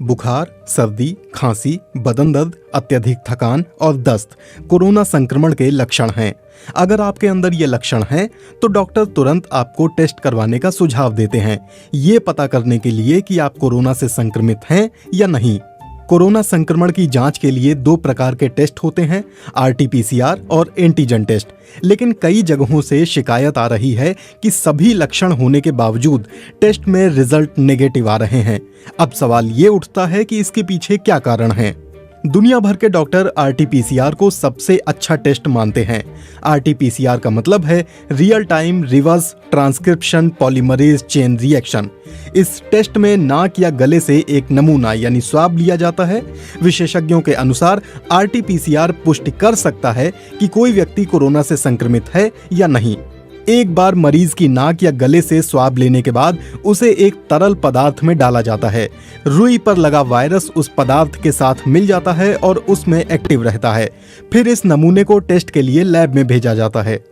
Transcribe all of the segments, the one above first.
बुखार, सर्दी, खांसी, बदन दर्द, अत्यधिक थकान और दस्त कोरोना संक्रमण के लक्षण हैं। अगर आपके अंदर ये लक्षण हैं तो डॉक्टर तुरंत आपको टेस्ट करवाने का सुझाव देते हैं, ये पता करने के लिए कि आप कोरोना से संक्रमित हैं या नहीं। कोरोना संक्रमण की जांच के लिए 2 प्रकार के टेस्ट होते हैं, RT-PCR और एंटीजन टेस्ट। लेकिन कई जगहों से शिकायत आ रही है कि सभी लक्षण होने के बावजूद टेस्ट में रिजल्ट नेगेटिव आ रहे हैं। अब सवाल ये उठता है कि इसके पीछे क्या कारण है। दुनिया भर के डॉक्टर RT-PCR को सबसे अच्छा टेस्ट मानते हैं। RT-PCR का मतलब है real time reverse transcription polymerase chain reaction. इस टेस्ट में नाक या गले से एक नमूना यानी स्वाब लिया जाता है। विशेषज्ञों के अनुसार RT-PCR पुष्टि कर सकता है कि कोई व्यक्ति कोरोना से संक्रमित है या नहीं। एक बार मरीज की नाक या गले से स्वाब लेने के बाद उसे एक तरल पदार्थ में डाला जाता है। रुई पर लगा वायरस उस पदार्थ के साथ मिल जाता है और उसमें एक्टिव रहता है। फिर इस नमूने को टेस्ट के लिए लैब में भेजा जाता है।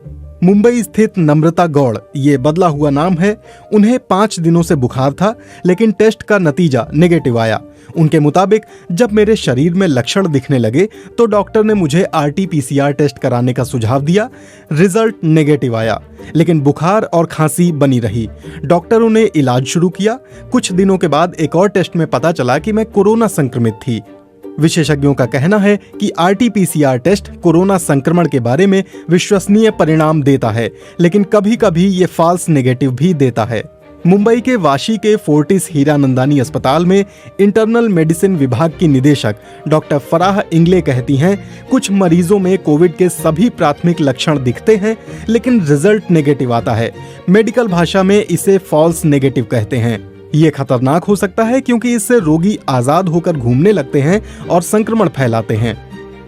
मुंबई स्थित नम्रता गौड़, ये बदला हुआ नाम है, उन्हें 5 दिनों से बुखार था, लेकिन टेस्ट का नतीजा नेगेटिव आया। उनके मुताबिक जब मेरे शरीर में लक्षण दिखने लगे तो डॉक्टर ने मुझे RT-PCR टेस्ट कराने का सुझाव दिया। रिजल्ट नेगेटिव आया, लेकिन बुखार और खांसी बनी रही। डॉक्टरों ने इलाज शुरू किया। कुछ दिनों के बाद एक और टेस्ट में पता चला कि मैं कोरोना संक्रमित थी। विशेषज्ञों का कहना है कि RT-PCR टेस्ट कोरोना संक्रमण के बारे में विश्वसनीय परिणाम देता है, लेकिन कभी-कभी ये फॉल्स नेगेटिव भी देता है। मुंबई के वाशी के फोर्टिस हीरानंदानी अस्पताल में इंटरनल मेडिसिन विभाग की निदेशक डॉक्टर फराह इंगले कहती हैं, कुछ मरीजों में कोविड के सभी प्राथमिक लक्षण दिखते हैं, लेकिन रिजल्ट नेगेटिव आता है। मेडिकल भाषा में इसे फॉल्स नेगेटिव कहते हैं। ये खतरनाक हो सकता है क्योंकि इससे रोगी आजाद होकर घूमने लगते हैं और संक्रमण फैलाते हैं।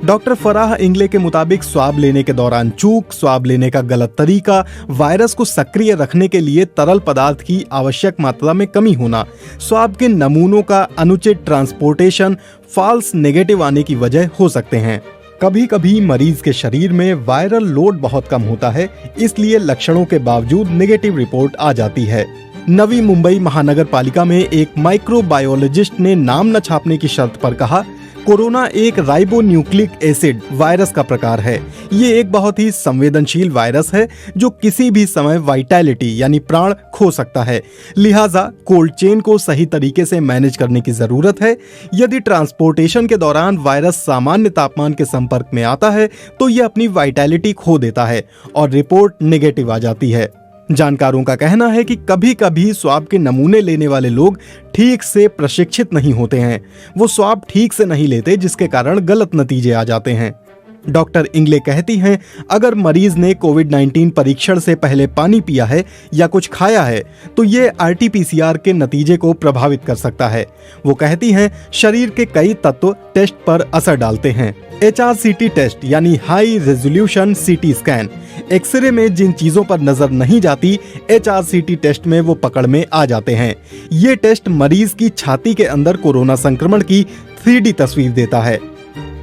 डॉक्टर फराह इंगले के मुताबिक स्वाब लेने के दौरान चूक, स्वाब लेने का गलत तरीका, वायरस को सक्रिय रखने के लिए तरल पदार्थ की आवश्यक मात्रा में कमी होना, स्वाब के नमूनों का अनुचित ट्रांसपोर्टेशन फॉल्स नेगेटिव आने की वजह हो सकते हैं। कभी कभी मरीज के शरीर में वायरल लोड बहुत कम होता है, इसलिए लक्षणों के बावजूद नेगेटिव रिपोर्ट आ जाती है। नवी मुंबई महानगर पालिका में एक माइक्रोबायोलॉजिस्ट ने नाम न छापने की शर्त पर कहा, कोरोना एक राइबोन्यूक्लिक एसिड वायरस का प्रकार है। ये एक बहुत ही संवेदनशील वायरस है जो किसी भी समय वाइटैलिटी यानी प्राण खो सकता है। लिहाजा कोल्ड चेन को सही तरीके से मैनेज करने की जरूरत है। यदि ट्रांसपोर्टेशन के दौरान वायरस सामान्य तापमान के संपर्क में आता है तो ये अपनी वाइटैलिटी खो देता है और रिपोर्ट नेगेटिव आ जाती है। जानकारों का कहना है कि कभी कभी स्वाब के नमूने लेने वाले लोग ठीक से प्रशिक्षित नहीं होते हैं। वो स्वाब ठीक से नहीं लेते, जिसके कारण गलत नतीजे आ जाते हैं। डॉक्टर इंगले कहती हैं, अगर मरीज ने कोविड-19 परीक्षण से पहले पानी पिया है या कुछ खाया है तो ये RT-PCR के नतीजे को प्रभावित कर सकता है। वो कहती हैं, शरीर के कई तत्व टेस्ट पर असर डालते हैं। HRCT टेस्ट यानी high resolution CT scan, x ray में जिन चीजों पर नजर नहीं जाती, HRCT टेस्ट में वो पकड़ में आ जाते हैं। ये टेस्ट मरीज की छाती के अंदर कोरोना संक्रमण की 3D तस्वीर देता है।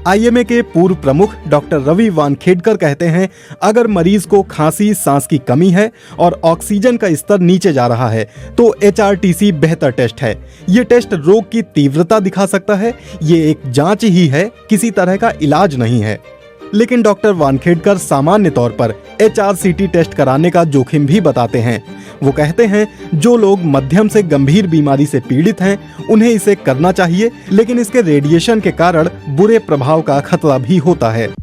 IMA के पूर्व प्रमुख डॉक्टर रवि वानखेड़कर कहते हैं, अगर मरीज को खांसी, सांस की कमी है और ऑक्सीजन का स्तर नीचे जा रहा है तो HRTC बेहतर टेस्ट है। ये टेस्ट रोग की तीव्रता दिखा सकता है। ये एक जांच ही है, किसी तरह का इलाज नहीं है। लेकिन डॉक्टर वानखेड़कर सामान्य तौर पर HRCT टेस्ट कराने का जोखिम भी बताते हैं। वो कहते हैं, जो लोग मध्यम से गंभीर बीमारी से पीड़ित हैं उन्हें इसे करना चाहिए, लेकिन इसके रेडिएशन के कारण बुरे प्रभाव का खतरा भी होता है।